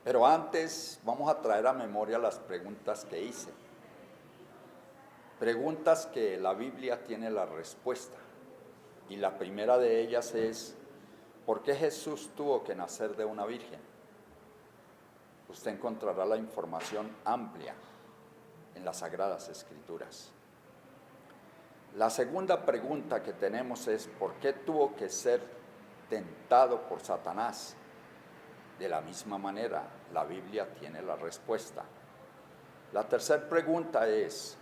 Pero antes vamos a traer a memoria las preguntas que hice. Preguntas que la Biblia tiene la respuesta. Y la primera de ellas es, ¿por qué Jesús tuvo que nacer de una virgen? Usted encontrará la información amplia en las Sagradas Escrituras. La segunda pregunta que tenemos es, ¿por qué tuvo que ser tentado por Satanás? De la misma manera, la Biblia tiene la respuesta. La tercera pregunta es,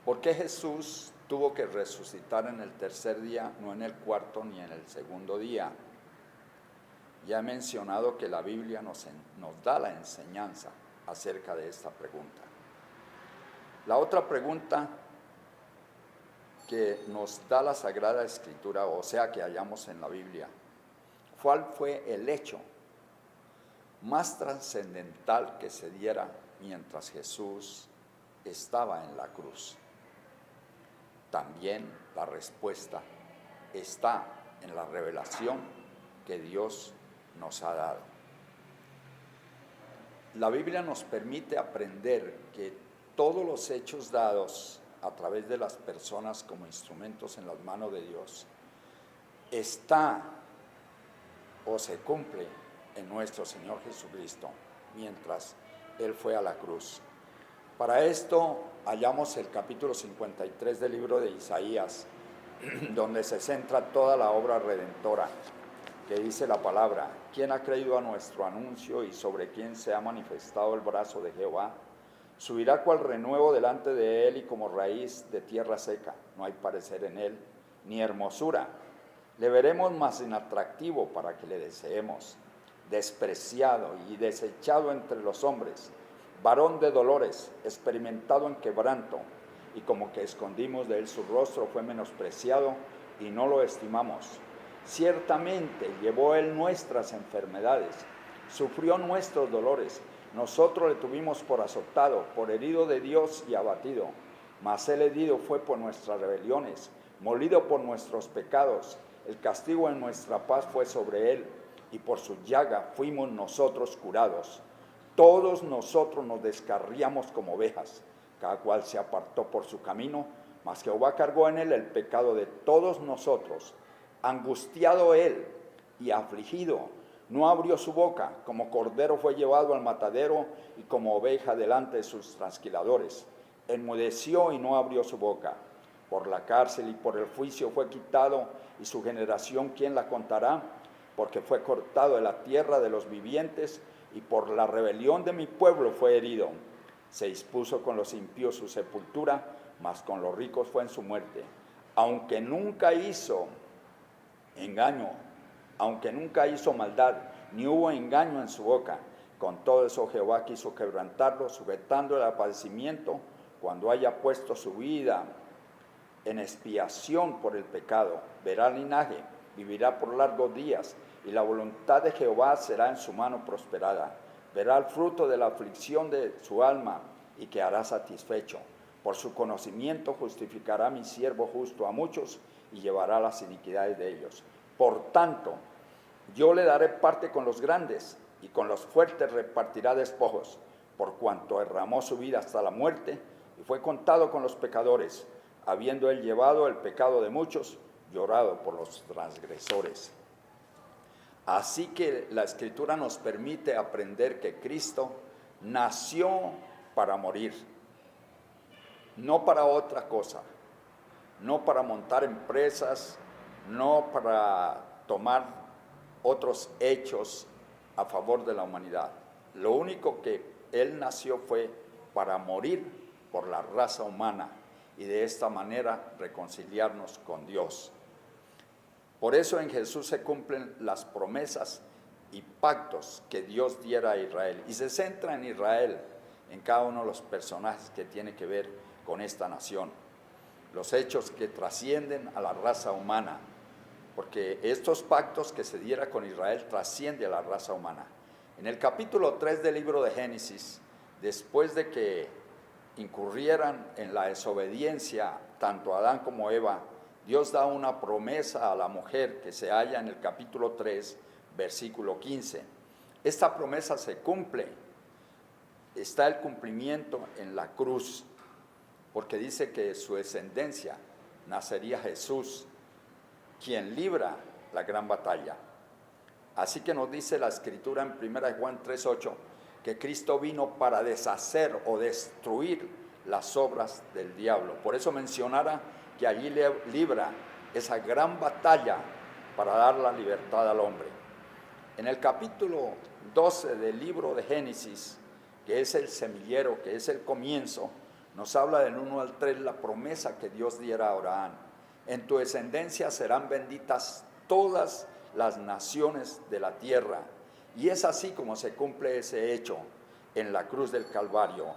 ¿por qué Jesús tuvo que resucitar en el tercer día, no en el cuarto ni en el segundo día? Ya he mencionado que la Biblia nos da la enseñanza acerca de esta pregunta. La otra pregunta que nos da la Sagrada Escritura, o sea que hallamos en la Biblia, ¿cuál fue el hecho más trascendental que se diera mientras Jesús estaba en la cruz? También la respuesta está en la revelación que Dios nos ha dado. La Biblia nos permite aprender que todos los hechos dados a través de las personas como instrumentos en las manos de Dios está o se cumple en nuestro Señor Jesucristo mientras Él fue a la cruz. Para esto hallamos el capítulo 53 del libro de Isaías, donde se centra toda la obra redentora, que dice la palabra: ¿Quién ha creído a nuestro anuncio y sobre quién se ha manifestado el brazo de Jehová? Subirá cual renuevo delante de él y como raíz de tierra seca. No hay parecer en él, ni hermosura. Le veremos más inatractivo para que le deseemos. Despreciado y desechado entre los hombres, varón de dolores, experimentado en quebranto, y como que escondimos de él su rostro, fue menospreciado y no lo estimamos. Ciertamente llevó él nuestras enfermedades, sufrió nuestros dolores. Nosotros le tuvimos por azotado, por herido de Dios y abatido. Mas él herido fue por nuestras rebeliones, molido por nuestros pecados. El castigo en nuestra paz fue sobre él, y por su llaga fuimos nosotros curados. Todos nosotros nos descarriamos como ovejas, cada cual se apartó por su camino, mas Jehová cargó en él el pecado de todos nosotros. Angustiado él y afligido, no abrió su boca. Como cordero fue llevado al matadero, y como oveja delante de sus trasquiladores. Enmudeció y no abrió su boca. Por la cárcel y por el juicio fue quitado, y su generación, ¿quién la contará? Porque fue cortado de la tierra de los vivientes, y por la rebelión de mi pueblo fue herido. Se dispuso con los impíos su sepultura, mas con los ricos fue en su muerte. Aunque nunca hizo engaño, aunque nunca hizo maldad, ni hubo engaño en su boca, con todo eso Jehová quiso quebrantarlo, sujetándole al padecimiento, cuando haya puesto su vida en expiación por el pecado. Verá linaje, vivirá por largos días, y la voluntad de Jehová será en su mano prosperada. Verá el fruto de la aflicción de su alma, y quedará satisfecho. Por su conocimiento justificará mi siervo justo a muchos, y llevará las iniquidades de ellos. Por tanto, yo le daré parte con los grandes, y con los fuertes repartirá despojos, por cuanto derramó su vida hasta la muerte, y fue contado con los pecadores, habiendo él llevado el pecado de muchos, llorado por los transgresores. Así que la Escritura nos permite aprender que Cristo nació para morir, no para otra cosa, no para montar empresas, no para tomar otros hechos a favor de la humanidad. Lo único que Él nació fue para morir por la raza humana y de esta manera reconciliarnos con Dios. Por eso en Jesús se cumplen las promesas y pactos que Dios diera a Israel. Y se centra en Israel, en cada uno de los personajes que tiene que ver con esta nación. Los hechos que trascienden a la raza humana, porque estos pactos que se diera con Israel trascienden a la raza humana. En el capítulo 3 del libro de Génesis, después de que incurrieran en la desobediencia tanto Adán como Eva, Dios da una promesa a la mujer que se halla en el capítulo 3, versículo 15. esta promesa se cumple. Está el cumplimiento en la cruz, porque dice que de su descendencia nacería Jesús, quien libra la gran batalla. Así que nos dice la Escritura en 1 Juan 3:8, que Cristo vino para deshacer o destruir las obras del diablo. Por eso mencionara que allí libra esa gran batalla para dar la libertad al hombre. En el capítulo 12 del libro de Génesis, que es el semillero, que es el comienzo, nos habla del 1 al 3 la promesa que Dios diera a Abraham. En tu descendencia serán benditas todas las naciones de la tierra. Y es así como se cumple ese hecho en la cruz del Calvario.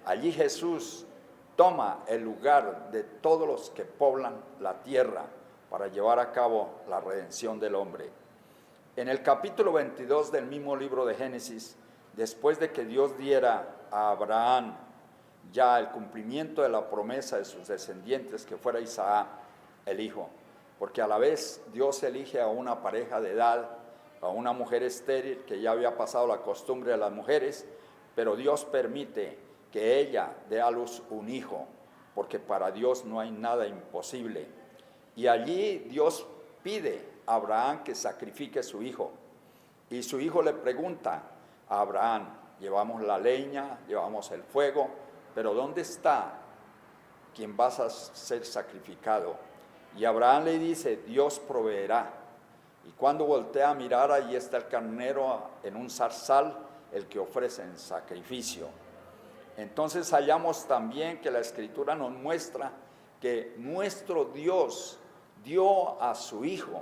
Allí Jesús toma el lugar de todos los que poblan la tierra para llevar a cabo la redención del hombre. En el capítulo 22 del mismo libro de Génesis, después de que Dios diera a Abraham ya el cumplimiento de la promesa de sus descendientes, que fuera Isaac el hijo, porque a la vez Dios elige a una pareja de edad, a una mujer estéril que ya había pasado la costumbre de las mujeres, pero Dios permite que ella dé a luz un hijo, porque para Dios no hay nada imposible. Y allí Dios pide a Abraham que sacrifique a su hijo, y su hijo le pregunta a Abraham: llevamos la leña, llevamos el fuego, pero ¿dónde está quien vas a ser sacrificado? Y Abraham le dice: Dios proveerá. Y cuando voltea a mirar, allí está el carnero en un zarzal, el que ofrece en sacrificio. Entonces hallamos también que la Escritura nos muestra que nuestro Dios dio a su Hijo,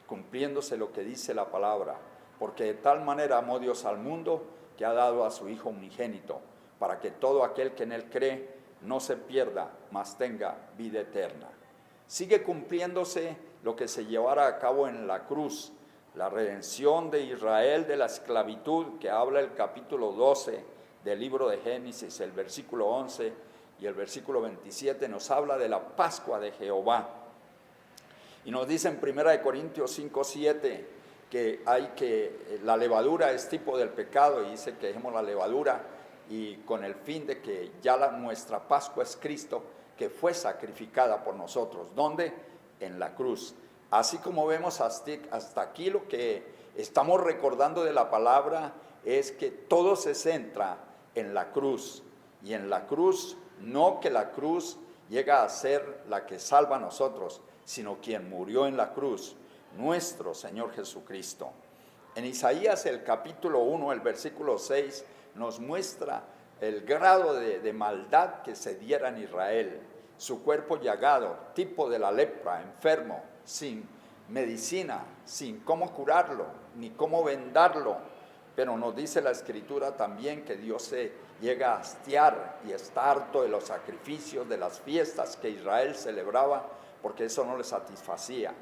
cumpliéndose lo que dice la palabra, porque de tal manera amó Dios al mundo que ha dado a su Hijo unigénito, para que todo aquel que en él cree no se pierda, mas tenga vida eterna. Sigue cumpliéndose lo que se llevara a cabo en la cruz, la redención de Israel de la esclavitud, que habla el capítulo 12 del libro de Génesis, el versículo 11 y el versículo 27, nos habla de la Pascua de Jehová. Y nos dice en 1 Corintios 5:7 que la levadura es tipo del pecado, y dice que dejemos la levadura, y con el fin de que ya nuestra Pascua es Cristo, que fue sacrificada por nosotros. ¿Dónde? En la cruz. Así como vemos hasta aquí, lo que estamos recordando de la palabra es que todo se centra en la cruz. Y en la cruz, no que la cruz llega a ser la que salva a nosotros, sino quien murió en la cruz, nuestro Señor Jesucristo. En Isaías el capítulo 1, el versículo 6, nos muestra el grado de maldad que se diera en Israel. Su cuerpo llagado, tipo de la lepra, enfermo, sin medicina, sin cómo curarlo, ni cómo vendarlo. Pero nos dice la Escritura también que Dios se llega a hastiar y está harto de los sacrificios, de las fiestas que Israel celebraba, porque eso no le satisfacía.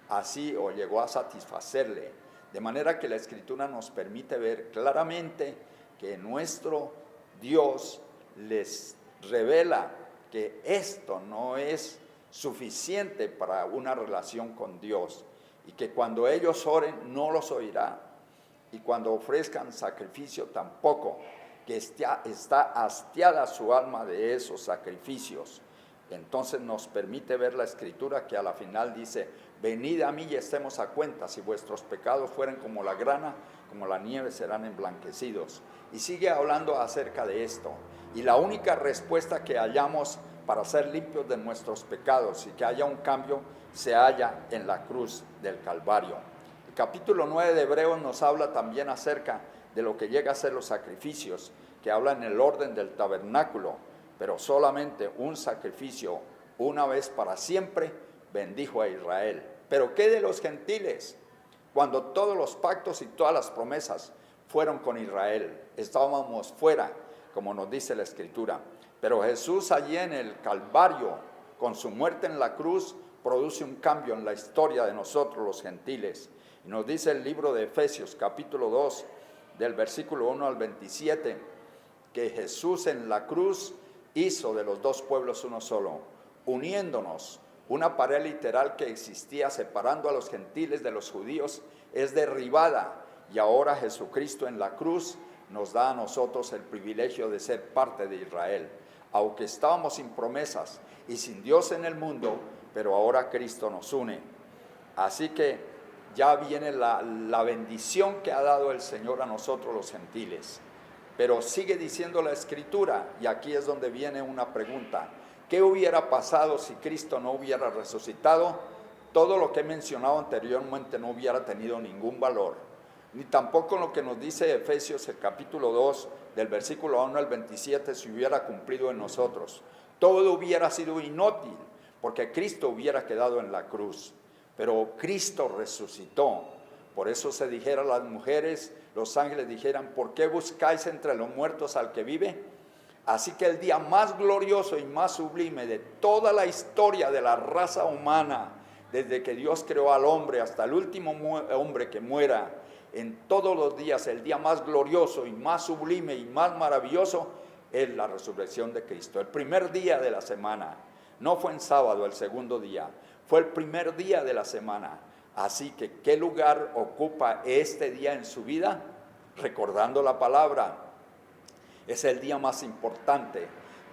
Así, o llegó a satisfacerle. De manera que la Escritura nos permite ver claramente que nuestro Dios les revela que esto no es suficiente para una relación con Dios, y que cuando ellos oren no los oirá, y cuando ofrezcan sacrificio tampoco, que está hastiada su alma de esos sacrificios. Entonces nos permite ver la Escritura que a la final dice: venid a mí y estemos a cuenta, si vuestros pecados fueren como la grana, como la nieve serán emblanquecidos. Y sigue hablando acerca de esto, y la única respuesta que hallamos para ser limpios de nuestros pecados y que haya un cambio se halla en la cruz del Calvario. El capítulo 9 de Hebreos nos habla también acerca de lo que llega a ser los sacrificios, que habla en el orden del tabernáculo, pero solamente un sacrificio una vez para siempre bendijo a Israel. Pero ¿qué de los gentiles? Cuando todos los pactos y todas las promesas fueron con Israel, estábamos fuera, como nos dice la Escritura. Pero Jesús allí en el Calvario, con su muerte en la cruz, produce un cambio en la historia de nosotros los gentiles. Y nos dice el libro de Efesios, capítulo 2, del versículo 1 al 27, que Jesús en la cruz hizo de los dos pueblos uno solo, uniéndonos. Una pared literal que existía separando a los gentiles de los judíos es derribada, y ahora Jesucristo en la cruz nos da a nosotros el privilegio de ser parte de Israel. Aunque estábamos sin promesas y sin Dios en el mundo, pero ahora Cristo nos une. Así que ya viene la bendición que ha dado el Señor a nosotros los gentiles. Pero sigue diciendo la Escritura, y aquí es donde viene una pregunta: ¿qué hubiera pasado si Cristo no hubiera resucitado? Todo lo que he mencionado anteriormente no hubiera tenido ningún valor, ni tampoco lo que nos dice Efesios el capítulo 2, del versículo 1 al 27, se hubiera cumplido en nosotros. Todo hubiera sido inútil, porque Cristo hubiera quedado en la cruz. Pero Cristo resucitó. Por eso se dijera a las mujeres, los ángeles dijeran: ¿por qué buscáis entre los muertos al que vive? Así que el día más glorioso y más sublime de toda la historia de la raza humana, desde que Dios creó al hombre hasta el último hombre que muera, en todos los días, el día más glorioso y más sublime y más maravilloso es la resurrección de Cristo. El primer día de la semana, no fue en sábado el segundo día, fue el primer día de la semana. Así que, ¿qué lugar ocupa este día en su vida? Recordando la palabra. Es el día más importante.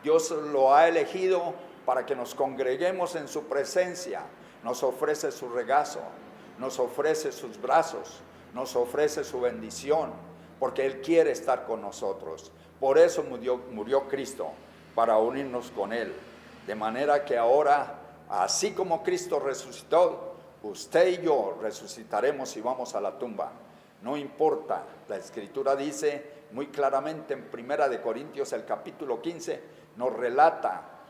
Dios lo ha elegido para que nos congreguemos en su presencia. Nos ofrece su regazo, nos ofrece sus brazos, nos ofrece su bendición, porque Él quiere estar con nosotros. Por eso murió Cristo, para unirnos con Él. De manera que ahora, así como Cristo resucitó, usted y yo resucitaremos y vamos a la tumba. No importa, la Escritura dice muy claramente en 1 Corintios el capítulo 15, nos relata,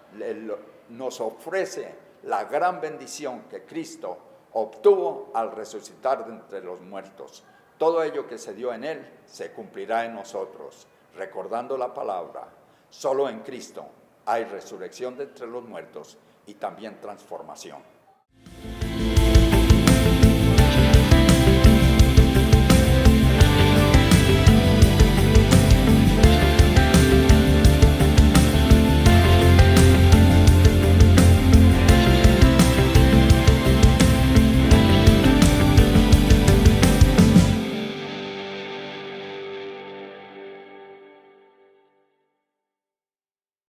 nos ofrece la gran bendición que Cristo obtuvo al resucitar de entre los muertos. Todo ello que se dio en Él se cumplirá en nosotros. Recordando la palabra, solo en Cristo hay resurrección de entre los muertos y también transformación.